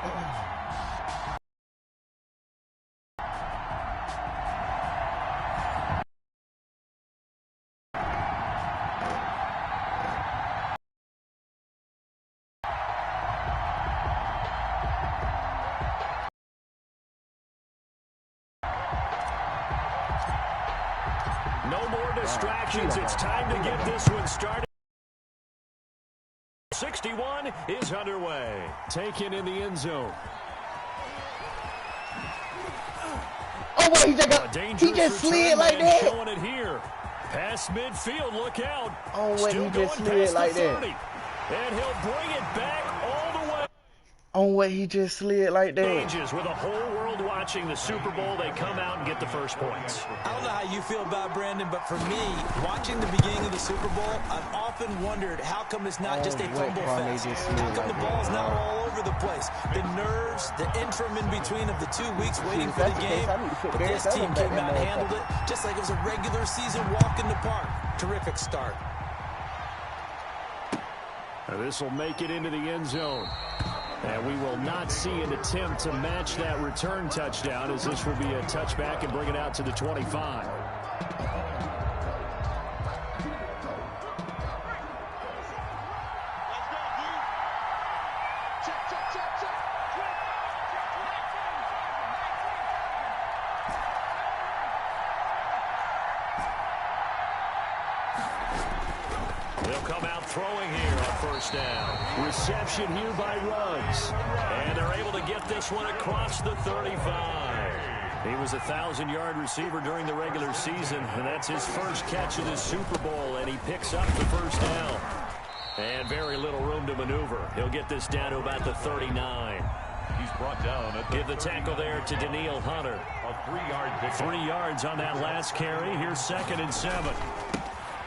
No more distractions. It's time to get this one started. 61 is underway. Taken in the end zone. Oh, what? He just slid like that. Showing it here. Past midfield. Look out. Oh, what? He just slid like that. And he'll bring it back all the way. Oh, what? He just slid like that. With a whole world watching the Super Bowl, they come out and get the first points. I don't know how you feel about Brandon, but for me, watching the beginning of the Super Bowl, I've often wondered how come it's not just a fumble fest? How come the ball's not all over the place? The nerves, the interim in between of the 2 weeks waiting for the game. But this team came out and handled it just like it was a regular season walk in the park. Terrific start. This will make it into the end zone. And we will not see an attempt to match that return touchdown, as this will be a touchback and bring it out to the 25. They'll come out throwing here on first down. Reception here by Ruggs. And they're able to get this one across the 35. He was a 1,000-yard receiver during the regular season, and that's his first catch of the Super Bowl, and he picks up the first down. And very little room to maneuver. He'll get this down to about the 39. He's brought down at Give the tackle there to Danielle Hunter. A 3-yard pickup. 3 yards on that last carry. Here's 2nd and 7.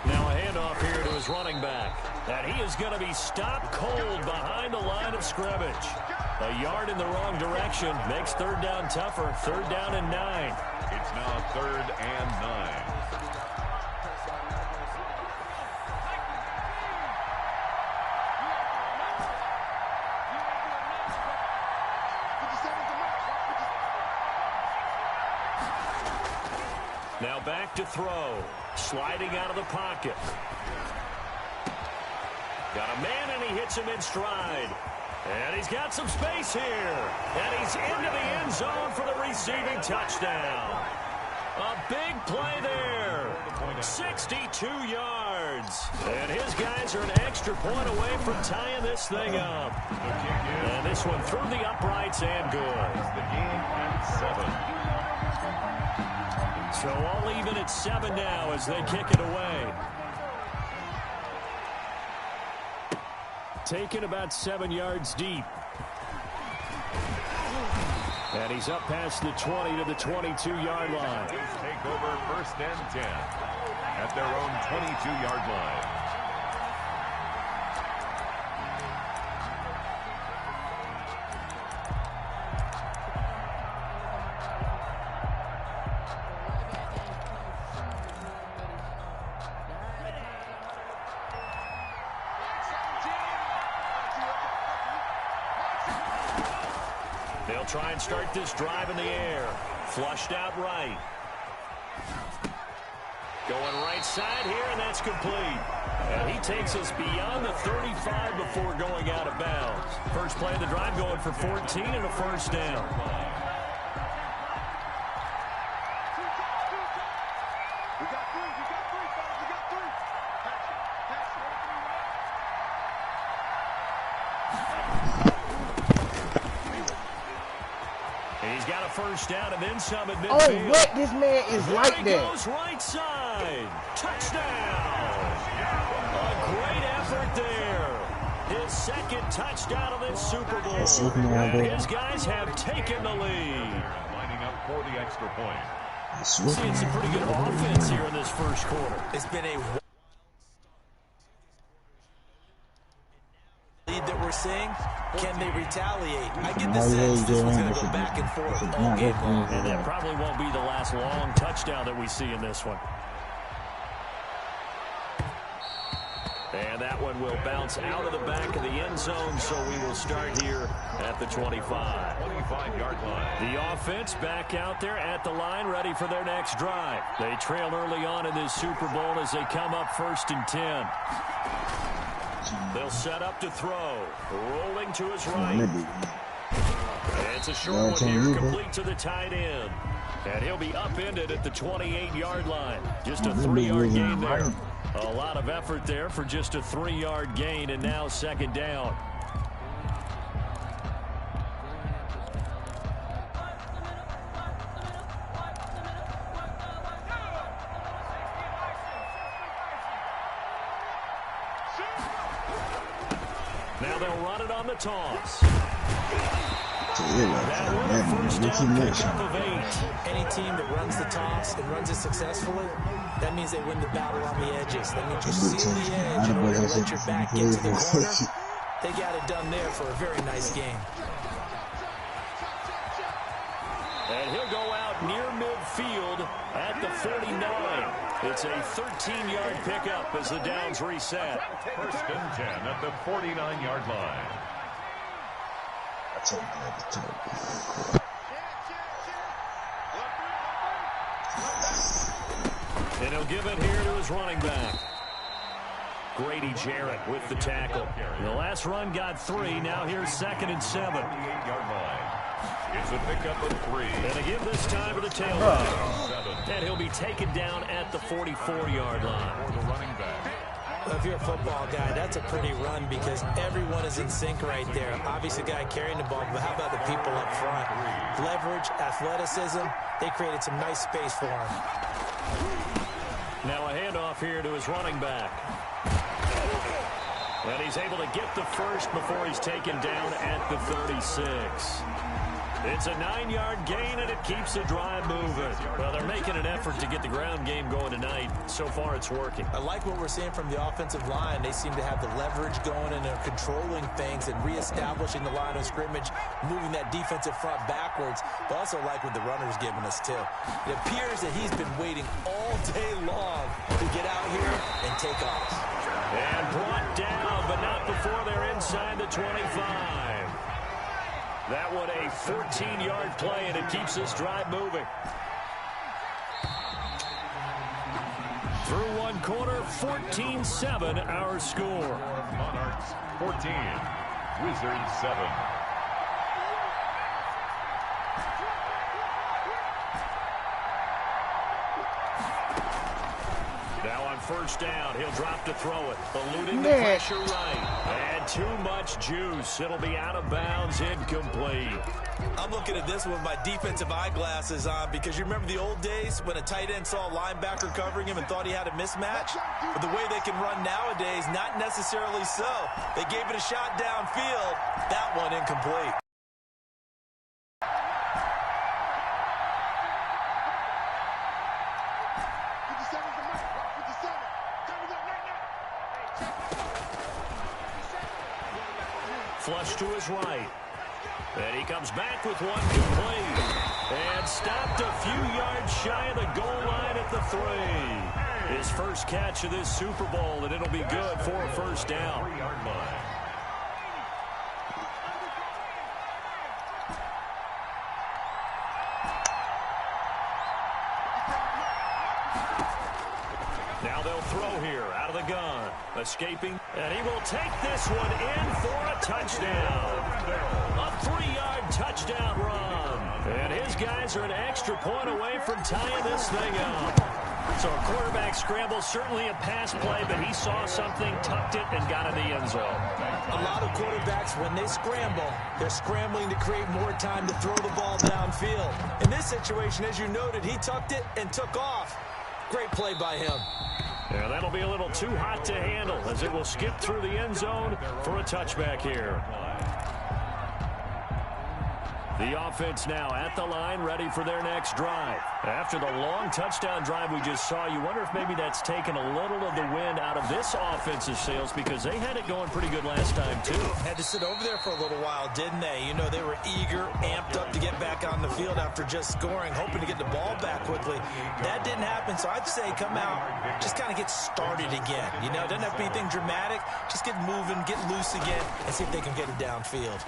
Now a handoff here to his running back. And he is going to be stopped cold behind the line of scrimmage. A yard in the wrong direction makes 3rd down tougher. 3rd down and 9. It's now 3rd and 9. Now back to throw. Sliding out of the pocket. Got a man, and he hits him in stride. And he's got some space here. And he's into the end zone for the receiving touchdown. A big play there. 62 yards. And his guys are an extra point away from tying this thing up. And this one through the uprights and good. The game at 7. So all even at 7 now as they kick it away. Taken about 7 yards deep. And he's up past the 20 to the 22-yard line. Take over 1st and 10 at their own 22-yard line. They'll try and start this drive in the air. Flushed out right. Going right side here, and that's complete. And he takes us beyond the 35 before going out of bounds. First play of the drive going for 14 and a first down. He's got a first down and then some at midfield. Oh, what? This man is like that. Goes right side. Touchdown. A great effort there. His 2nd touchdown of this Super Bowl. And his guys have taken the lead. Lining up for the extra point. Seeing some pretty good offense here in this first quarter. It's been a lead that we're seeing. Can they retaliate? I get the sense this one's going to go back and forth all game long. And that probably won't be the last long touchdown that we see in this one. And that one will bounce out of the back of the end zone, so we will start here at the 25. 25-yard line. The offense back out there at the line, ready for their next drive. They trail early on in this Super Bowl as they come up 1st and 10. They'll set up to throw. Rolling to his right. It's a short one here, complete to the tight end. And he'll be upended at the 28-yard line. Just a 3-yard gain there. A lot of effort there for just a 3-yard gain, and now 2nd down. Now they'll run it on the toss. Any team that runs the toss and runs it successfully, that means they win the battle on the edges. That means you seal the edge in order to let your back get to the corner. They got it done there for a very nice game. And he'll go out near midfield at the 49. It's a 13-yard pickup as the downs reset. 1st and 10 at the 49-yard line. And he'll give it here to his running back. Grady Jarrett with the tackle. The last run got 3. Now here's 2nd and 7. 48-yard line. It's a pickup of 3. And they give this time to the tailback. And he'll be taken down at the 44-yard line. For the running back. Well, if you're a football guy, that's a pretty run because everyone is in sync right there. Obviously, the guy carrying the ball, but how about the people up front? Leverage, athleticism, they created some nice space for him. Now a handoff here to his running back. And he's able to get the first before he's taken down at the 36. It's a 9-yard gain, and it keeps the drive moving. Well, they're making an effort to get the ground game going tonight. So far, it's working. I like what we're seeing from the offensive line. They seem to have the leverage going, and they're controlling things and reestablishing the line of scrimmage, moving that defensive front backwards. But also like what the runner's giving us, too. It appears that he's been waiting all day long to get out here and take off. And brought down, but not before they're inside the 25. That one a 14-yard play, and it keeps this drive moving. Through one quarter, 14-7 our score. Monarchs 14, Wizards 7. Now on 1st down, he'll drop to throw it, eluding the pressure right. And too much juice. It'll be out of bounds, incomplete. I'm looking at this with my defensive eyeglasses on because you remember the old days when a tight end saw a linebacker covering him and thought he had a mismatch? But the way they can run nowadays, not necessarily so. They gave it a shot downfield. That one incomplete. Flush to his right. And he comes back with one complete. And stopped a few yards shy of the goal line at the 3. His first catch of this Super Bowl, and it'll be good for a 1st down. 3-yard line. Now they'll throw here out of the gun. Escaping. And he will take this one in for a touchdown. A 3-yard touchdown run. And his guys are an extra point away from tying this thing up. So a quarterback scramble, certainly a pass play, but he saw something, tucked it, and got in the end zone. A lot of quarterbacks, when they scramble, they're scrambling to create more time to throw the ball downfield. In this situation, as you noted, he tucked it and took off. Great play by him. Yeah, that'll be a little too hot to handle as it will skip through the end zone for a touchback here. The offense now at the line, ready for their next drive. After the long touchdown drive we just saw, you wonder if maybe that's taken a little of the wind out of this offensive sails because they had it going pretty good last time, too. Had to sit over there for a little while, didn't they? You know, they were eager, amped up to get back on the field after just scoring, hoping to get the ball back quickly. That didn't happen, so I'd say come out, just kind of get started again. You know, doesn't have to be anything dramatic. Just get moving, get loose again, and see if they can get it downfield.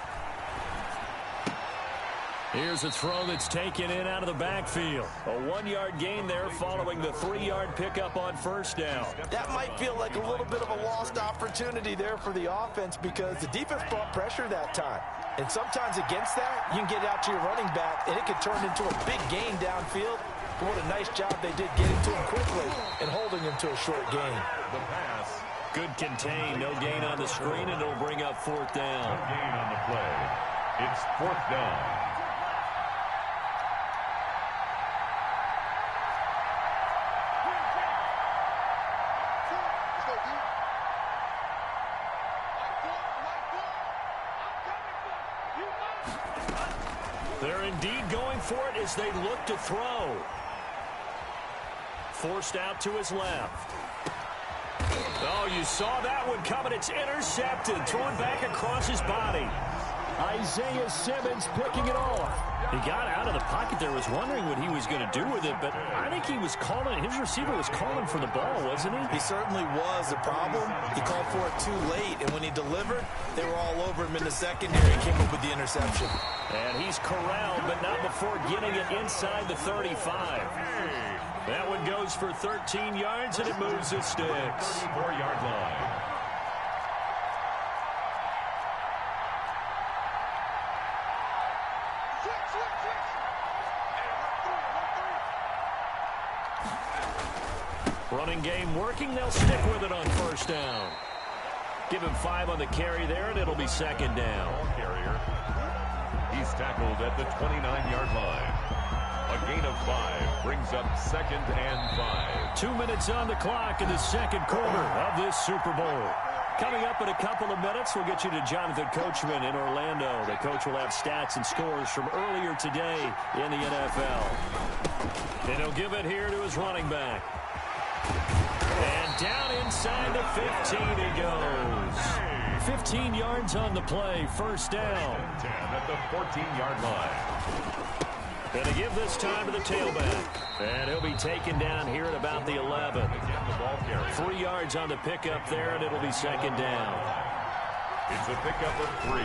Here's a throw that's taken in out of the backfield. A 1-yard gain there following the 3-yard pickup on first down. That might feel like a little bit of a lost opportunity there for the offense because the defense brought pressure that time. And sometimes against that, you can get out to your running back, and it could turn into a big gain downfield. But what a nice job they did getting to him quickly and holding him to a short gain. The pass. Good contain. No gain on the screen, and it'll bring up fourth down. No gain on the play. It's fourth down. They're indeed going for it as they look to throw. Forced out to his left. Oh, you saw that one coming. It's intercepted. Thrown back across his body. Isaiah Simmons picking it off. He got out of the pocket there, was wondering what he was going to do with it, but I think he was calling, his receiver was calling for the ball, wasn't he? He certainly was. The problem, he called for it too late, and when he delivered, they were all over him in the secondary and came up with the interception. And he's corralled, but not before getting it inside the 35. That one goes for 13 yards, and it moves the sticks. 34-yard line. Running game working. They'll stick with it on first down. Give him 5 on the carry there, and it'll be second down. Carrier. He's tackled at the 29-yard line. A gain of 5 brings up second and 5. 2 minutes on the clock in the second quarter of this Super Bowl. Coming up in a couple of minutes, we'll get you to Jonathan Coachman in Orlando. The coach will have stats and scores from earlier today in the NFL. And he'll give it here to his running back. And down inside the 15 he goes. 15 yards on the play, first down. 10 at the 14-yard line. And to give this time to the tailback. And he'll be taken down here at about the 11. 3 yards on the pickup there, and it'll be second down. It's a pickup of 3.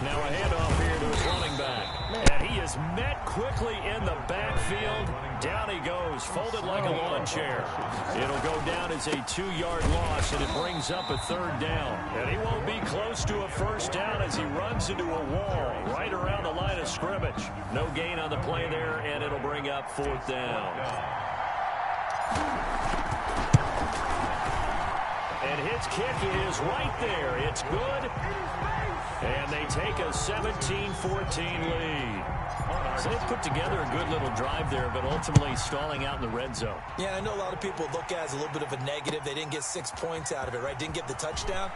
Now a handoff here to his running back. And he is met quickly in the backfield. Down he goes, folded like a lawn chair. It'll go down as a 2-yard loss, and it brings up a third down. And he won't be close to a first down as he runs into a wall right around the line of scrimmage. No gain on the play there, and it'll bring up fourth down. And his kick is right there. It's good. And they take a 17-14 lead. So they've put together a good little drive there, but ultimately stalling out in the red zone. Yeah, I know a lot of people look at it as a little bit of a negative. They didn't get 6 points out of it, right? Didn't get the touchdown.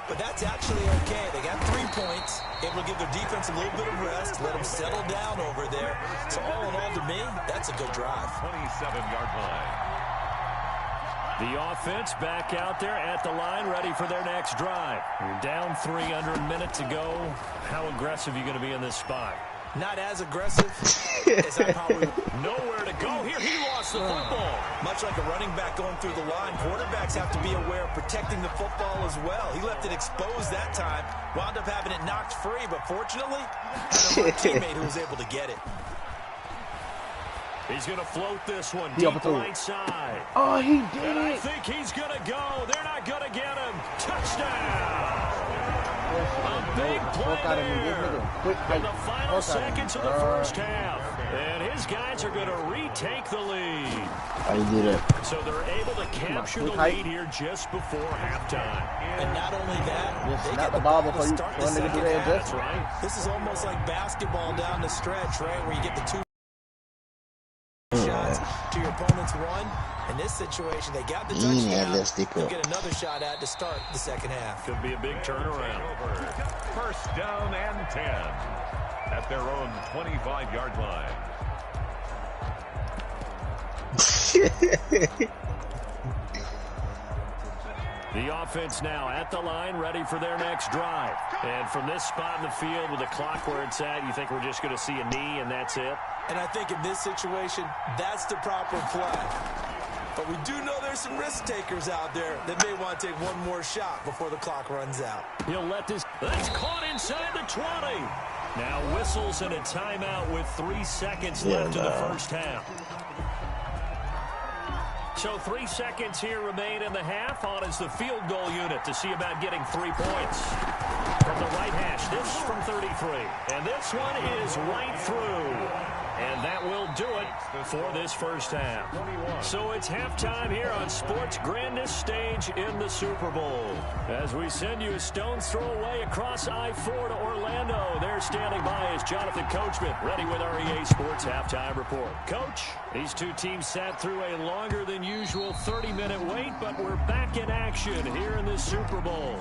But that's actually okay. They got 3 points, able to give their defense a little bit of rest, let them settle down over there. So all in all, to me, that's a good drive. 27-yard line. The offense back out there at the line, ready for their next drive. You're down 3 under a minute to go. How aggressive are you going to be in this spot? Not as aggressive as I probably nowhere to go. Here, he lost the football. Much like a running back going through the line, quarterbacks have to be aware of protecting the football as well. He left it exposed that time, wound up having it knocked free, but fortunately, had a teammate who was able to get it. He's going to float this one deep right side. Oh, he did and it. I think he's going to go. They're not going to get him. Touchdown. A big play there in the final seconds of the first half. And his guys are going to retake the lead. Oh, he did it. So they're able to capture the lead here just before halftime. And not only that, they snap get the ball before you start run the into second the half. adjustment. Right. This is almost like basketball down the stretch, right, where you get the 2 shots to your opponent's 1. In this situation, they got the touchdown. They'll get another shot at to start the second half. Could be a big turnaround. First down and 10 at at their own 25-yard line. The offense now at the line, ready for their next drive. And from this spot in the field with the clock where it's at, you think we're just going to see a knee and that's it? And I think in this situation, that's the proper play. But we do know there's some risk takers out there that may want to take one more shot before the clock runs out. He'll let this. That's caught inside the 20. Now whistles and a timeout with 3 seconds left in the first half. So 3 seconds here remain in the half. On is the field goal unit to see about getting 3 points. From the right hash, this from 33. And this one is right through. And that will do it for this first half. So it's halftime here on sports' grandest stage in the Super Bowl. As we send you a stone's throw away across I-4 to Orlando. There standing by is Jonathan Coachman, ready with our EA Sports Halftime Report. Coach, these two teams sat through a longer than usual 30-minute wait, but we're back in action here in the Super Bowl.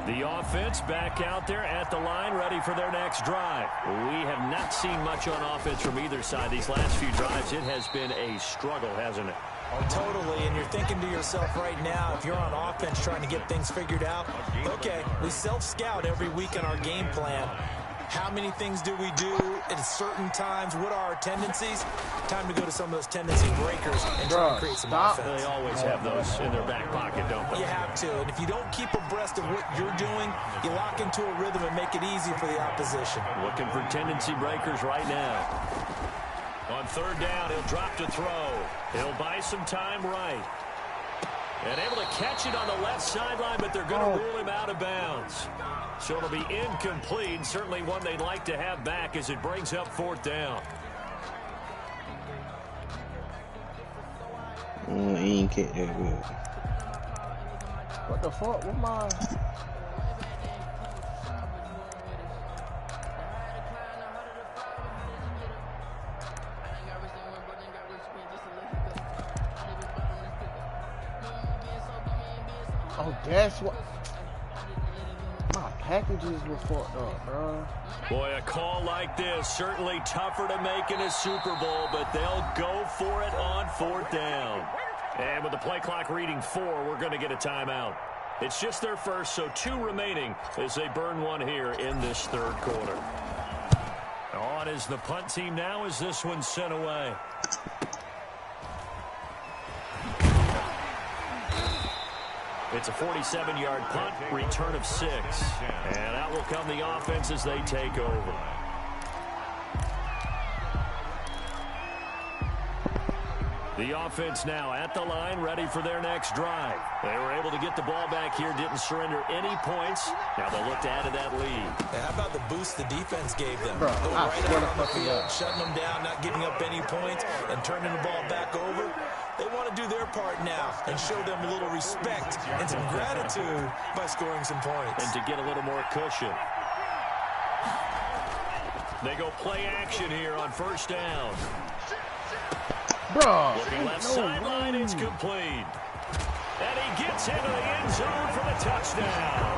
The offense back out there at the line, ready for their next drive. We have not seen much on offense from either side. These last few drives, it has been a struggle, hasn't it? Oh, totally, and you're thinking to yourself right now, if you're on offense trying to get things figured out, okay, we self-scout every week in our game plan. How many things do we do at certain times? What are our tendencies? Time to go to some of those tendency breakers and try to create some offense. They always have those in their back pocket, don't they? You have to, and if you don't keep abreast of what you're doing, you lock into a rhythm and make it easy for the opposition. Looking for tendency breakers right now. On third down, he'll drop to throw. He'll buy some time right. And able to catch it on the left sideline, but they're going to rule him out of bounds. So it'll be incomplete. Certainly one they'd like to have back as it brings up fourth down. He ain't kick that good. What the fuck? What my... Oh, that's what... My packages were fucked up, bro. Boy, a call like this, certainly tougher to make in a Super Bowl, but they'll go for it on fourth down. And with the play clock reading 4, we're going to get a timeout. It's just their first, so 2 remaining as they burn one here in this third quarter. On is the punt team now as this one's sent away. It's a 47-yard punt, return of 6. And out will come the offense as they take over. The offense now at the line, ready for their next drive. They were able to get the ball back here, didn't surrender any points. Now they'll look to add to that lead. And how about the boost the defense gave them? Bro, Going right out on the field, shutting them down, not giving up any points, and turning the ball back over. They want to do their part now and show them a little respect and some gratitude by scoring some points. And to get a little more cushion. They go play action here on first down. Bro, looking left sideline, it's complete. And he gets into the end zone for the touchdown.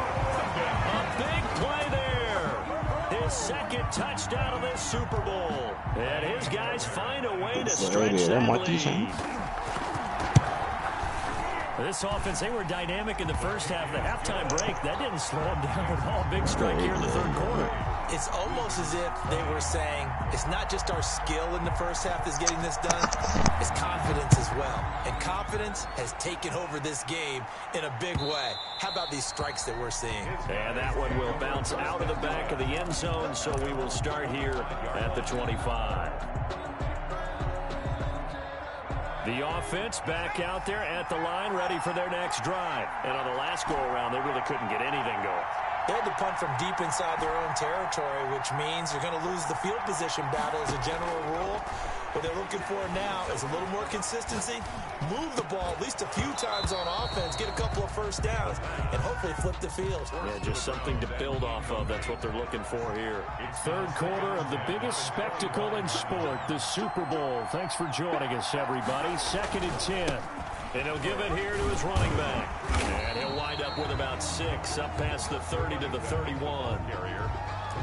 A big play there. His second touchdown of this Super Bowl. And his guys find a way to stretch that lead. This offense, they were dynamic in the first half. The halftime break, that didn't slow them down at all. Big strike here in the third quarter. It's almost as if they were saying, it's not just our skill in the first half that's getting this done, it's confidence as well. And confidence has taken over this game in a big way. How about these strikes that we're seeing? And that one will bounce out of the back of the end zone, so we will start here at the 25. The offense back out there at the line, ready for their next drive. And on the last go-around, they really couldn't get anything going. They had to punt from deep inside their own territory, which means you're going to lose the field position battle as a general rule. What they're looking for now is a little more consistency, move the ball at least a few times on offense, get a couple of first downs, and hopefully flip the field. Yeah, just something to build off of. That's what they're looking for here. Third quarter of the biggest spectacle in sport, the Super Bowl. Thanks for joining us, everybody. 2nd and 10. And he'll give it here to his running back. And he'll wind up with about 6, up past the 30 to the 31.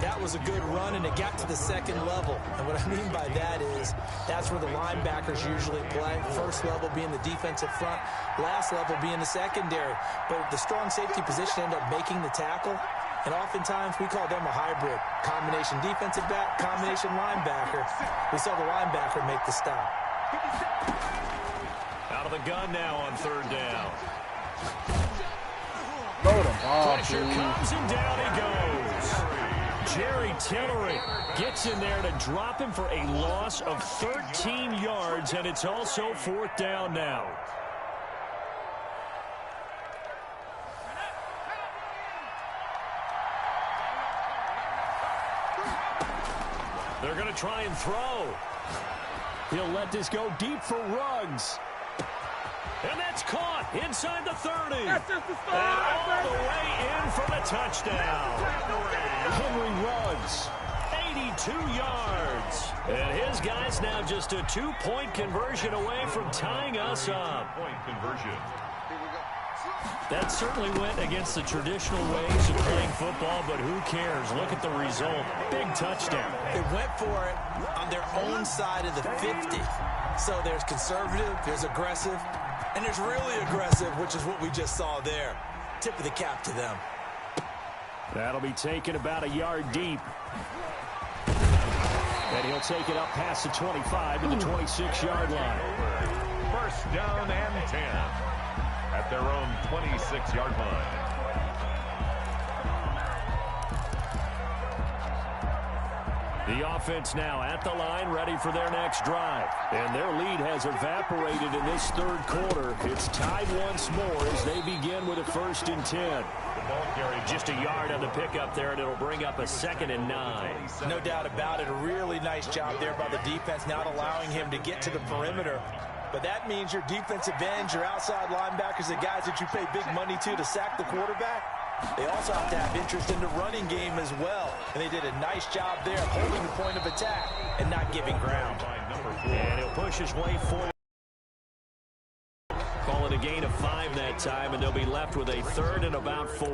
That was a good run, and it got to the second level. And what I mean by that is that's where the linebackers usually play. First level being the defensive front, last level being the secondary. But the strong safety position ended up making the tackle, and oftentimes we call them a hybrid. Combination defensive back, combination linebacker. We saw the linebacker make the stop. Out of the gun now on 3rd down. Throw the ball, Pressure comes, and down he goes. Jerry Tillery gets in there to drop him for a loss of 13 yards, and it's also 4th down now. They're going to try and throw. He'll let this go deep for Ruggs. And that's caught inside the 30. And all the way in for the touchdown. Henry Ruggs, 82 yards. And his guy's now just a 2-point conversion away from tying us up. Point conversion. That certainly went against the traditional ways of playing football, but who cares? Look at the result. Big touchdown. They went for it on their own side of the 50. So there's conservative, there's aggressive, and there's really aggressive, which is what we just saw there. Tip of the cap to them. That'll be taken about a yard deep. And he'll take it up past the 25 to the 26-yard line. 1st down and 10 at their own 26-yard line. The offense now at the line, ready for their next drive. And their lead has evaporated in this 3rd quarter. It's tied once more as they begin with a 1st and 10. The ball carried just a yard on the pickup there, and it'll bring up a 2nd and 9. No doubt about it. A really nice job there by the defense, not allowing him to get to the perimeter. But that means your defensive ends, your outside linebackers, the guys that you pay big money to sack the quarterback, they also have to have interest in the running game as well. And they did a nice job there holding the point of attack and not giving ground. And he'll push his way forward. Call it a gain of 5 that time, and they'll be left with a 3rd and about 4.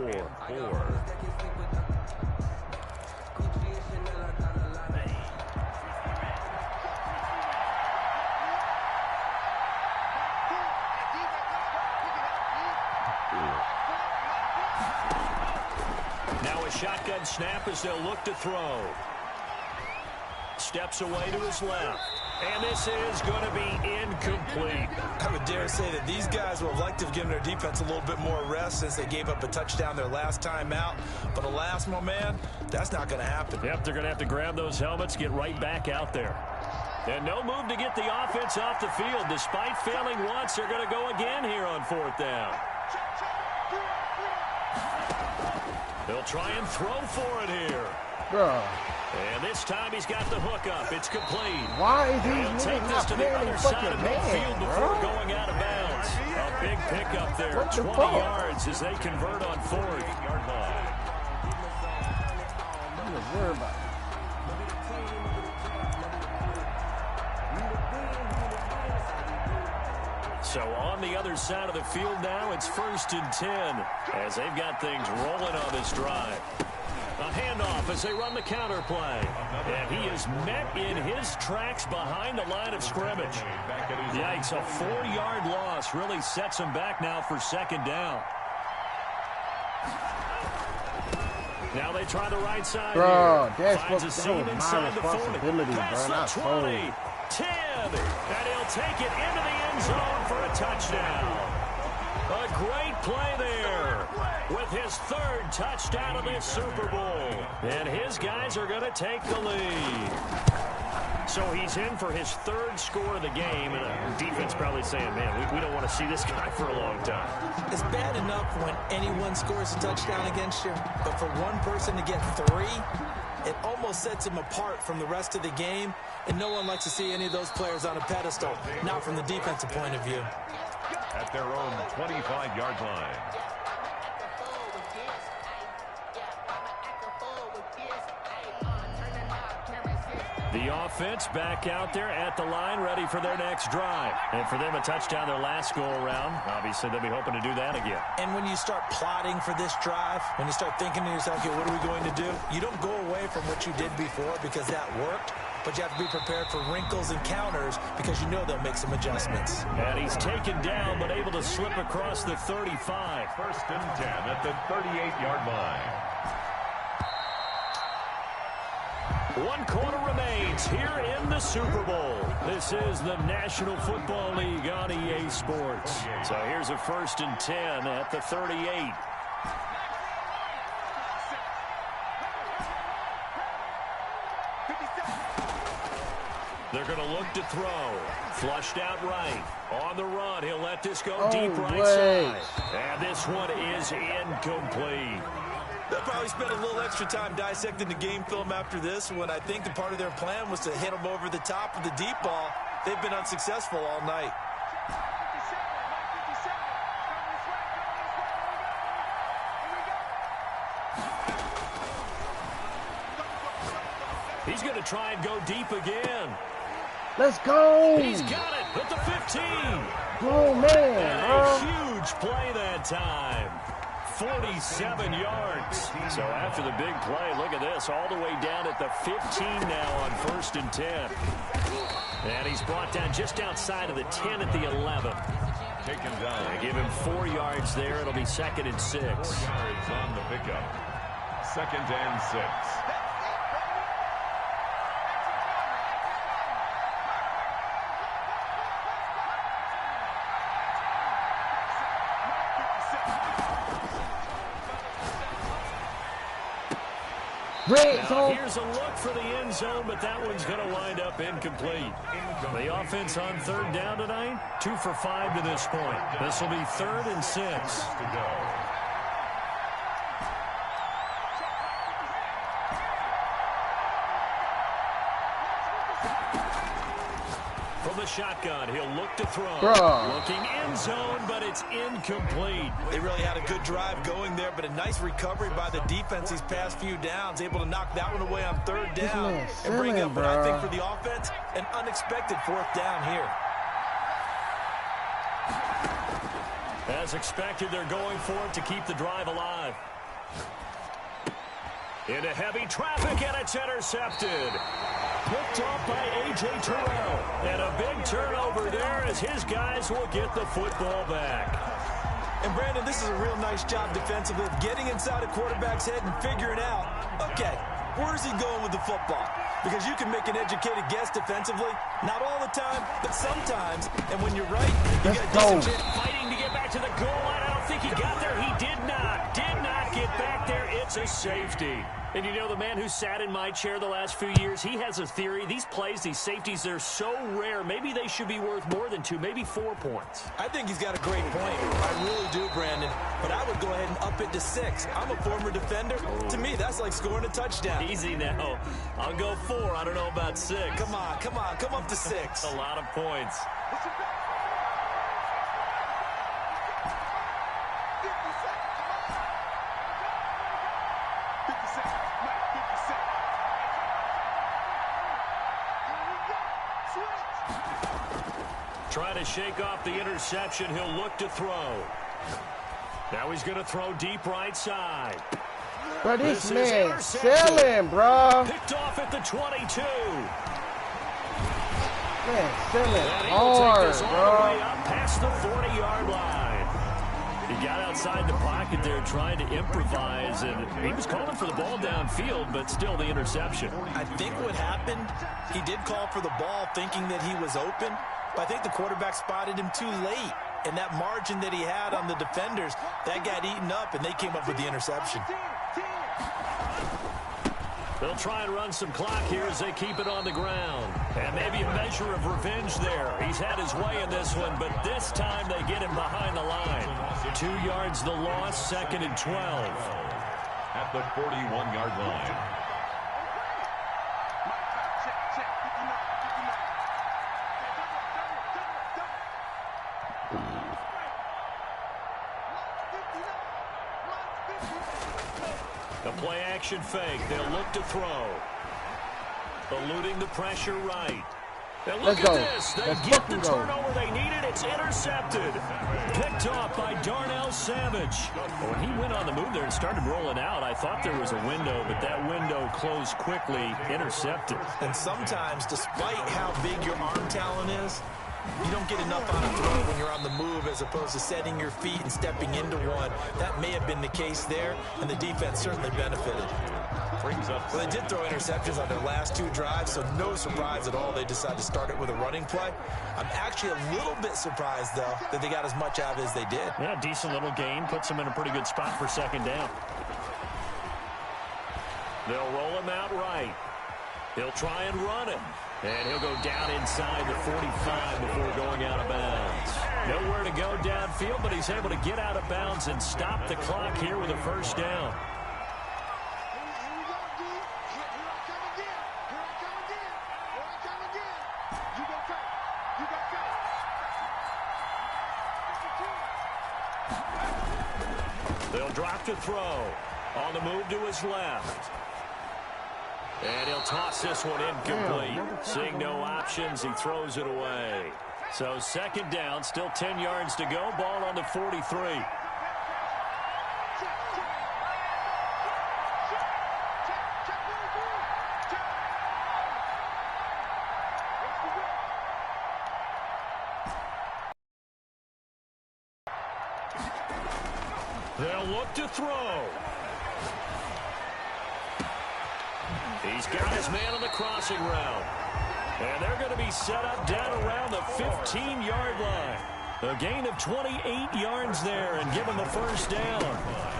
Now a shotgun snap as they'll look to throw. Steps away to his left. And this is going to be incomplete. I would dare say that these guys would have liked to have given their defense a little bit more rest since they gave up a touchdown their last time out. But alas, my man, that's not going to happen. Yep, they're going to have to grab those helmets, get right back out there. And no move to get the offense off the field. Despite failing once, they're going to go again here on 4th down. They'll try and throw for it here. Bro. And this time he's got the hook up. It's complete. Why is He'll these take niggas this not to the paying other side fucking of man, midfield before bro? going out of bounds. A big pickup there. What the 20 fuck? yards as they convert on 4th. yard line. I'm just worried about it. So on the other side of the field now, it's 1st and 10 as they've got things rolling on this drive. A handoff as they run the counter play. And he is met in his tracks behind the line of scrimmage. Yikes, a 4-yard loss really sets him back now for 2nd down. Now they try the right side. Bro, here. that's Finds what a seam my inside the 40. responsibility, Past bro, not the 20, 40. 10, and he'll take it into the end zone for a touchdown. A great play there with his 3rd touchdown of this Super Bowl. And his guys are going to take the lead. So he's in for his 3rd score of the game. And the defense probably saying, man, we don't want to see this guy for a long time. It's bad enough when anyone scores a touchdown against you, but for one person to get 3, it almost sets him apart from the rest of the game, and no one likes to see any of those players on a pedestal, not from the defensive point of view. At their own 25-yard line. The offense back out there at the line, ready for their next drive. And for them, a touchdown their last go-around. Obviously, they'll be hoping to do that again. And when you start plotting for this drive, when you start thinking to yourself, okay, what are we going to do? You don't go away from what you did before because that worked, but you have to be prepared for wrinkles and counters because you know they'll make some adjustments. And he's taken down, but able to slip across the 35. First and 10 at the 38-yard line. 1 quarter remains here in the Super Bowl. This is the National Football League on EA Sports. So here's a 1st and 10 at the 38. They're going to look to throw. Flushed out right. On the run, he'll let this go deep right side. And this one is incomplete. They'll probably spend a little extra time dissecting the game film after this when I think the part of their plan was to hit them over the top of the deep ball. They've been unsuccessful all night. He's going to try and go deep again. Let's go. He's got it at the 15. Oh, man. A huge play that time. 47 yards. So after the big play, look at this, all the way down at the 15 now on 1st and 10. And he's brought down just outside of the 10 at the 11. Taken down. They give him 4 yards there. It'll be 2nd and 6. 4 yards on the pickup. 2nd and 6. Now, here's a look for the end zone, but that one's going to wind up incomplete. The offense on 3rd down tonight, 2 for 5 to this point. This will be 3rd and 6 to go. From the shotgun, he'll look to throw. Looking end zone, but it's incomplete. They really had a good drive going there, but a nice recovery by the defense these past few downs, able to knock that one away on 3rd down and bring up, what I think for the offense, an unexpected 4th down here. As expected, they're going for it to keep the drive alive. Into heavy traffic, and it's intercepted. Picked off by A.J. Terrell. And a big turnover there as his guys will get the football back. And, Brandon, this is a real nice job defensively of getting inside a quarterback's head and figuring out, okay, where's he going with the football? Because you can make an educated guess defensively. Not all the time, but sometimes. And when you're right, you got a decent chance. Fighting to get back to the goal line. I don't think he got there. He did not. Did not get back there. It's a safety. And you know, the man who sat in my chair the last few years, he has a theory. These plays, these safeties, they're so rare. Maybe they should be worth more than 2, maybe 4 points. I think he's got a great point. I really do, Brandon. But I would go ahead and up it to 6. I'm a former defender. To me, that's like scoring a touchdown. Easy now. I'll go 4. I don't know about 6. Come on. Come up to 6. A lot of points. Trying to shake off the interception. He'll look to throw. Now he's going to throw deep right side. Bro, this man selling, bro. Picked off at the 22. Man, selling hard, bro. All the way up past the 40-yard line. He got outside the pocket there trying to improvise, and he was calling for the ball downfield, but still the interception. I think what happened, he did call for the ball thinking that he was open, but I think the quarterback spotted him too late. And that margin that he had on the defenders, that got eaten up, and they came up with the interception. They'll try and run some clock here as they keep it on the ground. And maybe a measure of revenge there. He's had his way in this one, but this time they get him behind the line. 2 yards the loss, 2nd and 12. At the 41-yard line. The play action fake. They'll look to throw. Eluding the pressure right. And look Let's go. at this. They Let's get the fucking go. turnover they needed. It's intercepted. Picked off by Darnell Savage. When he went on the move there and started rolling out, I thought there was a window, but that window closed quickly. Intercepted. And sometimes, despite how big your arm talent is, you don't get enough on a throw when you're on the move as opposed to setting your feet and stepping into one. That may have been the case there, and the defense certainly benefited. Well, they did throw interceptions on their last 2 drives, so no surprise at all they decided to start it with a running play. I'm actually a little bit surprised, though, that they got as much out of it as they did. Yeah, decent little gain. Puts them in a pretty good spot for second down. They'll roll him out right. He'll try and run it. And he'll go down inside the 45 before going out of bounds. Nowhere to go downfield, but he's able to get out of bounds and stop the clock here with a first down. They'll drop to throw. On the move to his left. And he'll toss this one incomplete. Seeing no options, he throws it away. So second down, still 10 yards to go. Ball on the 43. They'll look to throw. He's got his man on the crossing route. And they're going to be set up down around the 15-yard line. A gain of 28 yards there and give him the first down.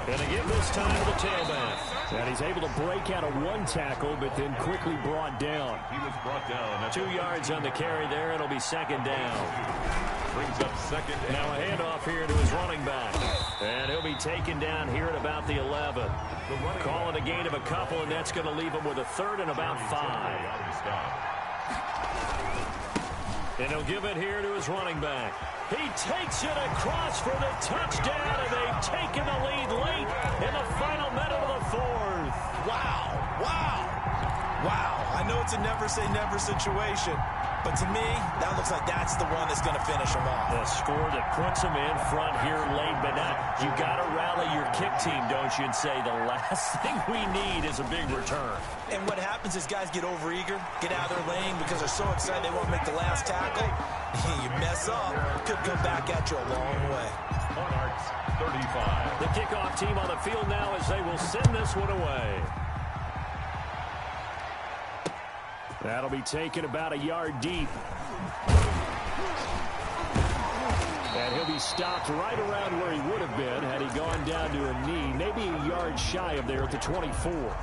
And to give this time to the tailback. And he's able to break out of 1 tackle, but then quickly brought down. He was brought down. 2 yards on the carry there. It'll be second down. Brings up second. Now a handoff here to his running back. And he'll be taken down here at about the 11. Calling a gain of a couple, and that's going to leave him with a third and about 5. And he'll give it here to his running back. He takes it across for the touchdown, and they've taken the lead late in the final minute of the 4th. Wow, wow, wow. I know it's a never-say-never situation, but to me, that looks like that's the one that's going to finish him off. A score that puts him in front here late, but now you got to rally your kick team, don't you, and say the last thing we need is a big return. And what happens is guys get overeager, get out of their lane because they're so excited they want to make the last tackle. You mess up, could come back at you a long way. Monarchs 35. The kickoff team on the field now as they will send this one away. That'll be taken about a yard deep. And he'll be stopped right around where he would have been had he gone down to a knee, maybe a yard shy of there at the 24.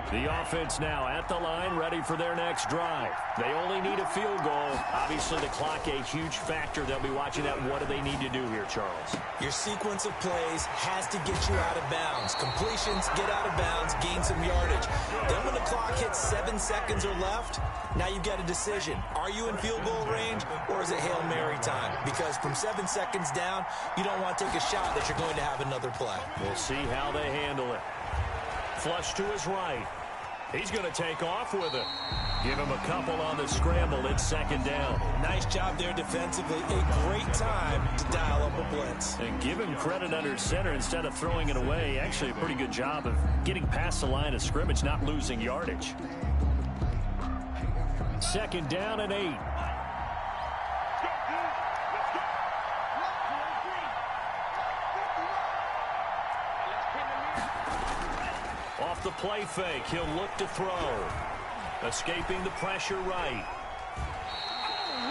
The offense now at the line, ready for their next drive. They only need a field goal. Obviously, the clock a huge factor. They'll be watching that. What do they need to do here, Charles? Your sequence of plays has to get you out of bounds. Completions, get out of bounds, gain some yardage. Then when the clock hits 7 seconds or left, now you've got a decision. Are you in field goal range, or is it Hail Mary time? Because from 7 seconds down, you don't want to take a shot that you're going to have another play. We'll see how they handle it. Flush to his right. He's going to take off with it. Give him a couple on the scramble. It's second down. Nice job there defensively. A great time to dial up a blitz. And give him credit under center instead of throwing it away. Actually, a pretty good job of getting past the line of scrimmage, not losing yardage. Second down and 8. Off the play fake, he'll look to throw. Escaping the pressure right.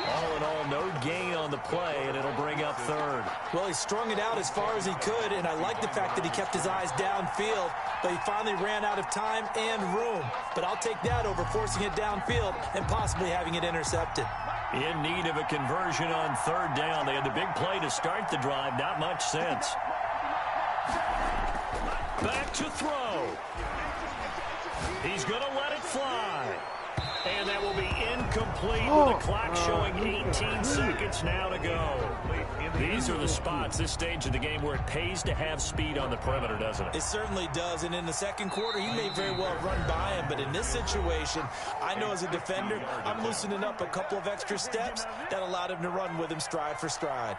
All in all, no gain on the play, and it'll bring up third. Well, he strung it out as far as he could, and I like the fact that he kept his eyes downfield, but he finally ran out of time and room. But I'll take that over forcing it downfield and possibly having it intercepted. In need of a conversion on third down. They had the big play to start the drive. Not much sense. Back to throw. He's going to let it fly. And that will be incomplete with the clock showing 18 seconds now to go. These are the spots, this stage of the game, where it pays to have speed on the perimeter, doesn't it? It certainly does. And in the second quarter, he may very well run by him. But in this situation, I know as a defender, I'm loosening up a couple of extra steps that allowed him to run with him stride for stride.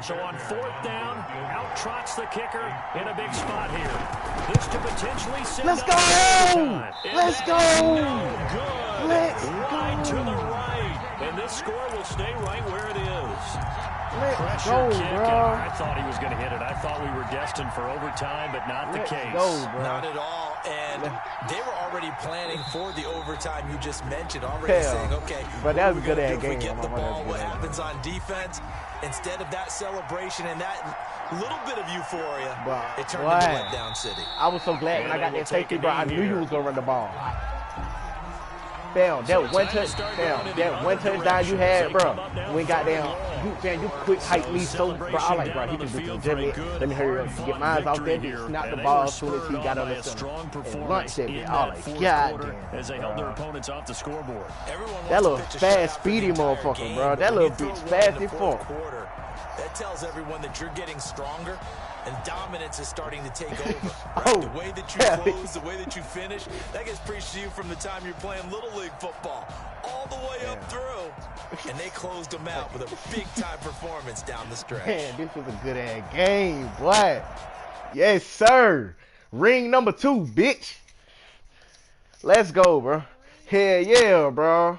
So on fourth down, out trots the kicker in a big spot here. This to potentially send Let's up go! Let's go! No good. Let's right go! to the right. And this score will stay right where it is. Let's Pressure go, kick, and bro. I thought he was going to hit it. I thought we were destined for overtime, but not the case. Go, bro. Not at all. And they were already planning for the overtime you just mentioned, already saying, okay, but that was a good ass game. If we get the ball, what happens on defense? Instead of that celebration and that little bit of euphoria, it turned into letdown city. I was so glad when I got that safety, bro. I knew you was going to run the ball. Damn, that one touchdown you had, bro. When got down, you quick hype me so, bro. I like, bro, he just do some dribbling. Let me hurry up and get mine out there. Just snap the ball as soon as he got on the center. And lunch at me. I was like, God as they held their opponents off the scoreboard. That little fast, speedy motherfucker, bro. That little bitch fast as fuck. That tells everyone that you're getting stronger and dominance is starting to take over. Right? Oh, the way that you close, the way that you finish, that gets preached to you from the time you're playing Little League football all the way up through. And they closed them out with a big-time performance down the stretch. Man, this was a good-ass game, boy. Yes, sir. Ring number 2, bitch. Let's go, bro. Hell yeah, bro.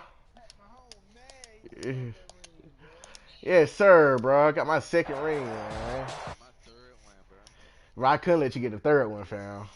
Yes, sir, bro. I got my second ring, man. I couldn't let you get the third one, fam.